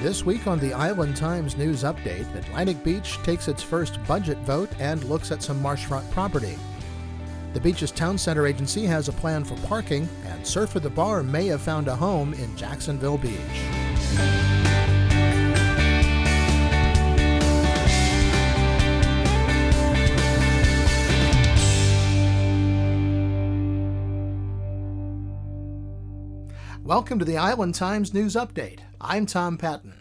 This week on the Island Times News Update, Atlantic Beach takes its first budget vote and looks at some marshfront property. The beach's town center agency has a plan for parking, and Surf at the Bar may have found a home in Jacksonville Beach. Welcome to the Island Times News Update. I'm Tom Patton.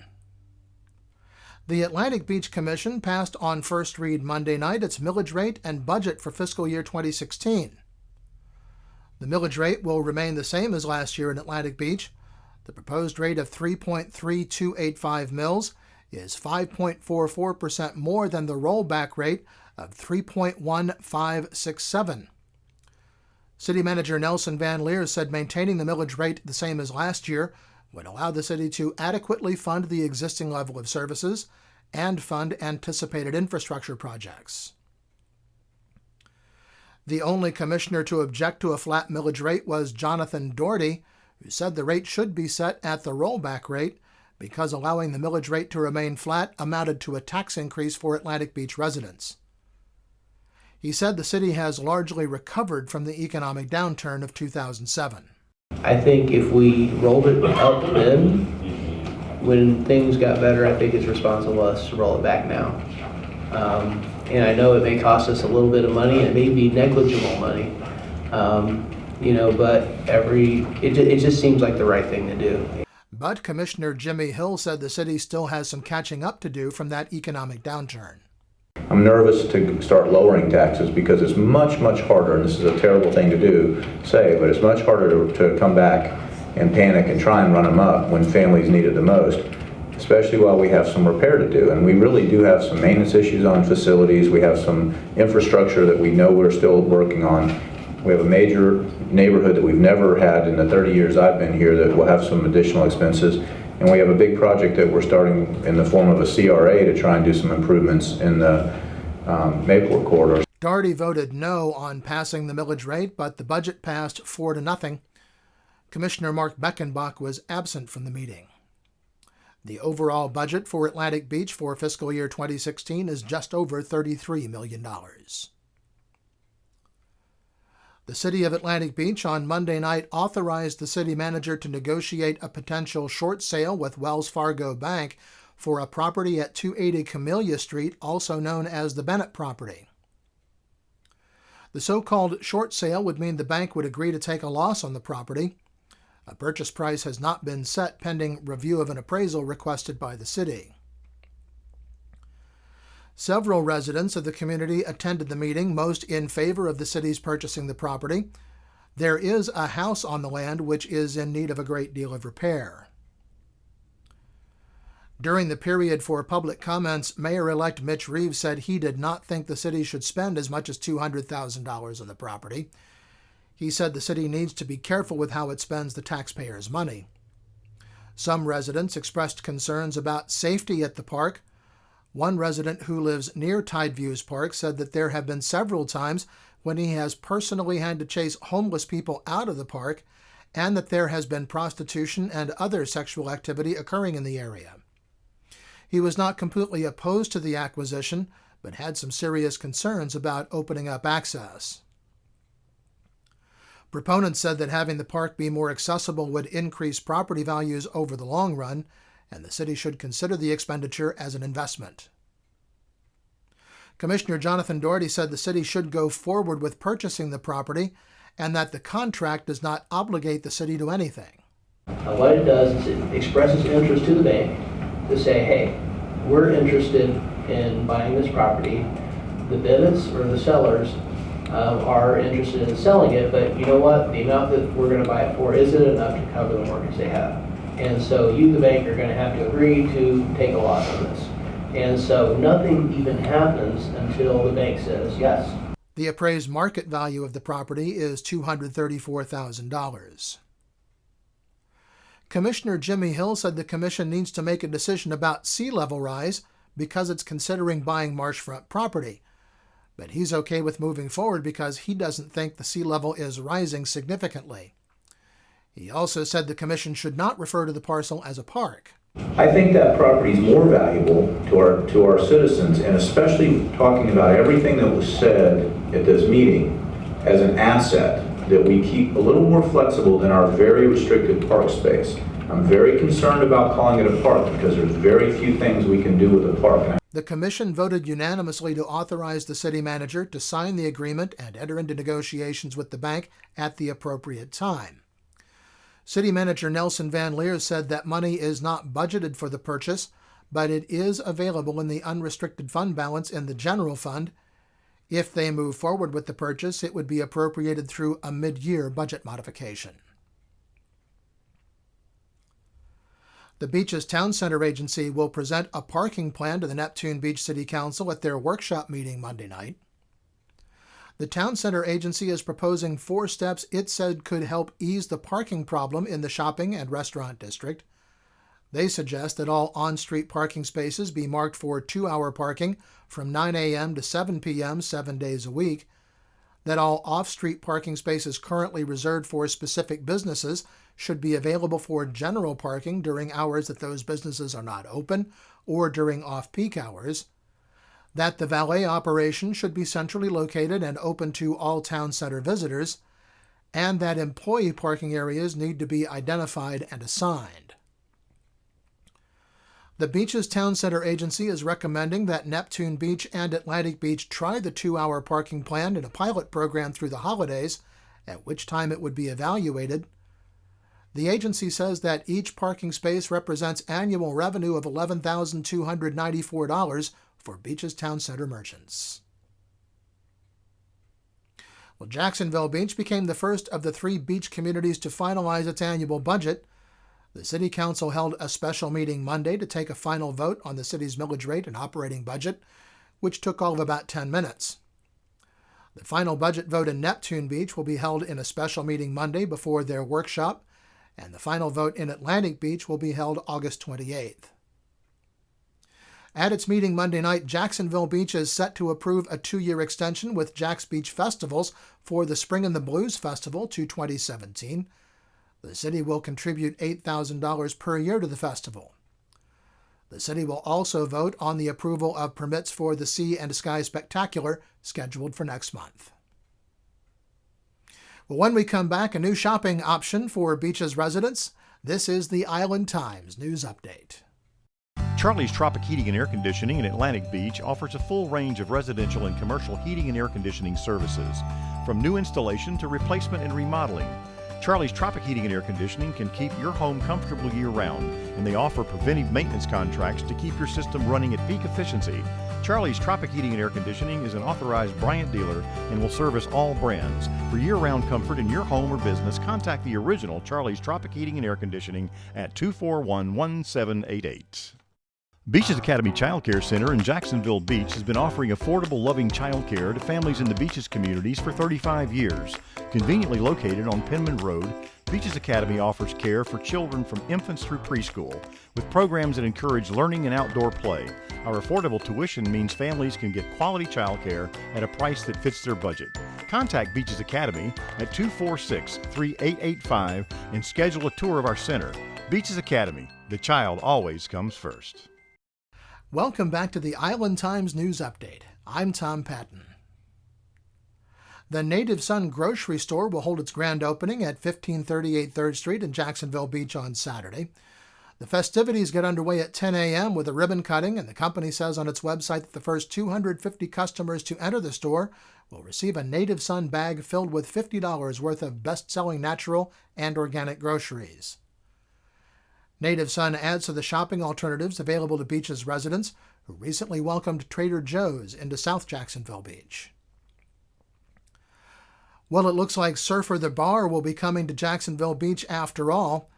The Atlantic Beach Commission passed on first read Monday night its millage rate and budget for fiscal year 2016. The millage rate will remain the same as last year in Atlantic Beach. The proposed rate of 3.3285 mils is 5.44% more than the rollback rate of 3.1567. City Manager Nelson Van Leer said maintaining the millage rate the same as last year would allow the city to adequately fund the existing level of services and fund anticipated infrastructure projects. The only commissioner to object to a flat millage rate was Jonathan Doherty, who said the rate should be set at the rollback rate because allowing the millage rate to remain flat amounted to a tax increase for Atlantic Beach residents. He said the city has largely recovered from the economic downturn of 2007. I think if we rolled it up then, when things got better, I think it's responsible of us to roll it back now. And I know it may cost us a little bit of money, it may be negligible money, but it just seems like the right thing to do. But Commissioner Jimmy Hill said the city still has some catching up to do from that economic downturn. I'm nervous to start lowering taxes because it's much, much harder, and this is a terrible thing to say, but it's much harder to come back and panic and try and run them up when families need it the most, especially while we have some repair to do. And we really do have some maintenance issues on facilities. We have some infrastructure that we know we're still working on. We have a major neighborhood that we've never had in the 30 years I've been here that will have some additional expenses. And we have a big project that we're starting in the form of a CRA to try and do some improvements in the Mayport corridor. Doherty voted no on passing the millage rate, but the budget passed 4-0. Commissioner Mark Beckenbach was absent from the meeting. The overall budget for Atlantic Beach for fiscal year 2016 is just over $33 million. The City of Atlantic Beach on Monday night authorized the city manager to negotiate a potential short sale with Wells Fargo Bank for a property at 280 Camellia Street, also known as the Bennett property. The so-called short sale would mean the bank would agree to take a loss on the property. A purchase price has not been set pending review of an appraisal requested by the city. Several residents of the community attended the meeting, most in favor of the city's purchasing the property. There is a house on the land which is in need of a great deal of repair. During the period for public comments, Mayor-elect Mitch Reeves said he did not think the city should spend as much as $200,000 on the property. He said the city needs to be careful with how it spends the taxpayers' money. Some residents expressed concerns about safety at the park. One resident who lives near Tideviews Park said that there have been several times when he has personally had to chase homeless people out of the park, and that there has been prostitution and other sexual activity occurring in the area. He was not completely opposed to the acquisition, but had some serious concerns about opening up access. Proponents said that having the park be more accessible would increase property values over the long run, and the city should consider the expenditure as an investment. Commissioner Jonathan Doherty said the city should go forward with purchasing the property and that the contract does not obligate the city to anything. What it does is it expresses interest to the bank to say, hey, we're interested in buying this property. The bidders or the sellers are interested in selling it, but you know what? The amount that we're going to buy it for isn't enough to cover the mortgage they have. And so you, the bank, are going to have to agree to take a loss on this. And so nothing even happens until the bank says yes. The appraised market value of the property is $234,000. Commissioner Jimmy Hill said the commission needs to make a decision about sea level rise because it's considering buying marshfront property. But he's okay with moving forward because he doesn't think the sea level is rising significantly. He also said the commission should not refer to the parcel as a park. I think that property is more valuable to our citizens, and especially talking about everything that was said at this meeting as an asset that we keep a little more flexible than our very restricted park space. I'm very concerned about calling it a park because there's very few things we can do with a park. The commission voted unanimously to authorize the city manager to sign the agreement and enter into negotiations with the bank at the appropriate time. City Manager Nelson Van Leer said that money is not budgeted for the purchase, but it is available in the unrestricted fund balance in the general fund. If they move forward with the purchase, it would be appropriated through a mid-year budget modification. The Beaches Town Center Agency will present a parking plan to the Neptune Beach City Council at their workshop meeting Monday night. The Town Center Agency is proposing 4 steps it said could help ease the parking problem in the shopping and restaurant district. They suggest that all on-street parking spaces be marked for 2-hour parking from 9 a.m. to 7 p.m. 7 days a week, that all off-street parking spaces currently reserved for specific businesses should be available for general parking during hours that those businesses are not open or during off-peak hours, that the valet operation should be centrally located and open to all town center visitors, and that employee parking areas need to be identified and assigned. The Beaches Town Center Agency is recommending that Neptune Beach and Atlantic Beach try the 2-hour parking plan in a pilot program through the holidays, at which time it would be evaluated. The agency says that each parking space represents annual revenue of $11,294 for Beaches Town Center merchants. Well, Jacksonville Beach became the first of the 3 beach communities to finalize its annual budget. The City Council held a special meeting Monday to take a final vote on the city's millage rate and operating budget, which took all of about 10 minutes. The final budget vote in Neptune Beach will be held in a special meeting Monday before their workshop, and the final vote in Atlantic Beach will be held August 28th. At its meeting Monday night, Jacksonville Beach is set to approve a 2-year extension with Jax Beach Festivals for the Spring and the Blues Festival to 2017. The city will contribute $8,000 per year to the festival. The city will also vote on the approval of permits for the Sea and Sky Spectacular scheduled for next month. Well, when we come back, a new shopping option for Beaches residents. This is the Island Times News Update. Charlie's Tropic Heating and Air Conditioning in Atlantic Beach offers a full range of residential and commercial heating and air conditioning services, from new installation to replacement and remodeling. Charlie's Tropic Heating and Air Conditioning can keep your home comfortable year-round, and they offer preventive maintenance contracts to keep your system running at peak efficiency. Charlie's Tropic Heating and Air Conditioning is an authorized Bryant dealer and will service all brands. For year-round comfort in your home or business, contact the original Charlie's Tropic Heating and Air Conditioning at 241-1788. Beaches Academy Child Care Center in Jacksonville Beach has been offering affordable, loving child care to families in the Beaches communities for 35 years. Conveniently located on Penman Road, Beaches Academy offers care for children from infants through preschool, with programs that encourage learning and outdoor play. Our affordable tuition means families can get quality child care at a price that fits their budget. Contact Beaches Academy at 246-3885 and schedule a tour of our center. Beaches Academy, the child always comes first. Welcome back to the Island Times News Update. I'm Tom Patton. The Native Son grocery store will hold its grand opening at 1538 3rd Street in Jacksonville Beach on Saturday. The festivities get underway at 10 a.m. with a ribbon cutting, and the company says on its website that the first 250 customers to enter the store will receive a Native Son bag filled with $50 worth of best-selling natural and organic groceries. Native Son adds to the shopping alternatives available to Beaches residents who recently welcomed Trader Joe's into South Jacksonville Beach. Well, it looks like Surfer the Bar will be coming to Jacksonville Beach after all.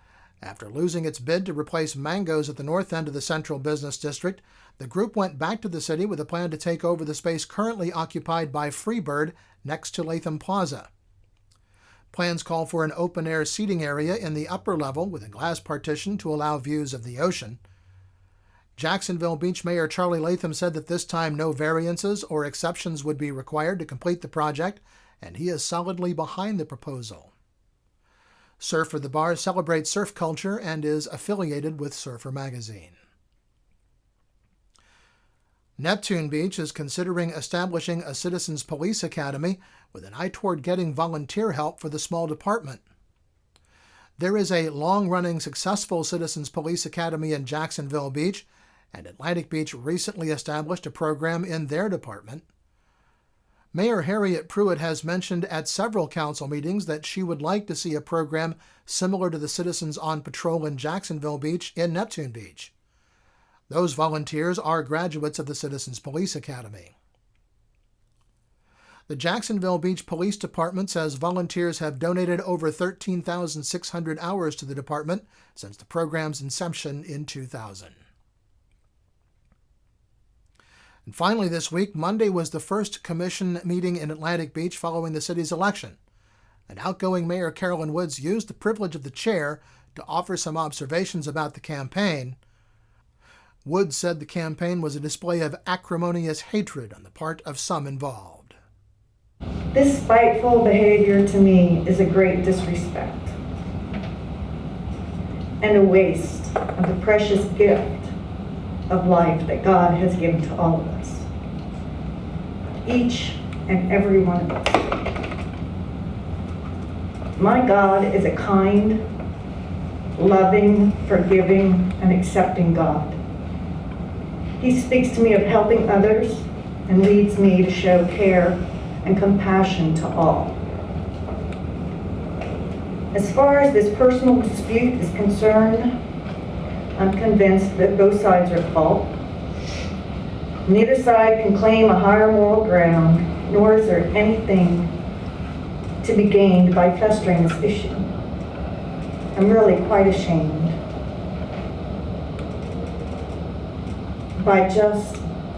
After losing its bid to replace Mango's at the north end of the Central Business District, the group went back to the city with a plan to take over the space currently occupied by Freebird next to Latham Plaza. Plans call for an open-air seating area in the upper level with a glass partition to allow views of the ocean. Jacksonville Beach Mayor Charlie Latham said that this time no variances or exceptions would be required to complete the project, and he is solidly behind the proposal. Surfer the Bar celebrates surf culture and is affiliated with Surfer Magazine. Neptune Beach is considering establishing a Citizens Police Academy with an eye toward getting volunteer help for the small department. There is a long-running successful Citizens Police Academy in Jacksonville Beach, and Atlantic Beach recently established a program in their department. Mayor Harriet Pruitt has mentioned at several council meetings that she would like to see a program similar to the Citizens on Patrol in Jacksonville Beach in Neptune Beach. Those volunteers are graduates of the Citizens Police Academy. The Jacksonville Beach Police Department says volunteers have donated over 13,600 hours to the department since the program's inception in 2000. And finally this week, Monday was the first commission meeting in Atlantic Beach following the city's election. And outgoing Mayor Carolyn Woods used the privilege of the chair to offer some observations about the campaign. Woods said the campaign was a display of acrimonious hatred on the part of some involved. This spiteful behavior to me is a great disrespect and a waste of the precious gift of life that God has given to all of us. Each and every one of us. My God is a kind, loving, forgiving, and accepting God. He speaks to me of helping others and leads me to show care and compassion to all. As far as this personal dispute is concerned, I'm convinced that both sides are at fault. Neither side can claim a higher moral ground, nor is there anything to be gained by festering this issue. I'm really quite ashamed by just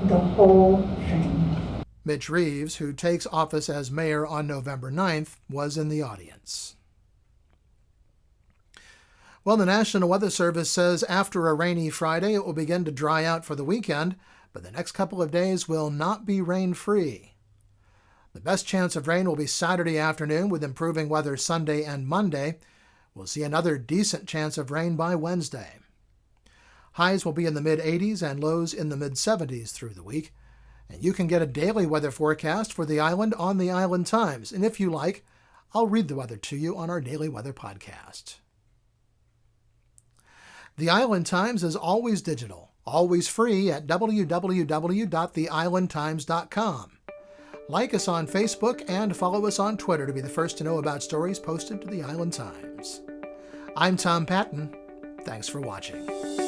the whole thing. Mitch Reeves, who takes office as mayor on November 9th, was in the audience. Well, the National Weather Service says after a rainy Friday, it will begin to dry out for the weekend, but the next couple of days will not be rain-free. The best chance of rain will be Saturday afternoon, with improving weather Sunday and Monday. We'll see another decent chance of rain by Wednesday. Highs will be in the mid-80s and lows in the mid-70s through the week. And you can get a daily weather forecast for the island on the Island Times. And if you like, I'll read the weather to you on our daily weather podcast. The Island Times is always digital, always free at www.theislandtimes.com. Like us on Facebook and follow us on Twitter to be the first to know about stories posted to the Island Times. I'm Tom Patton. Thanks for watching.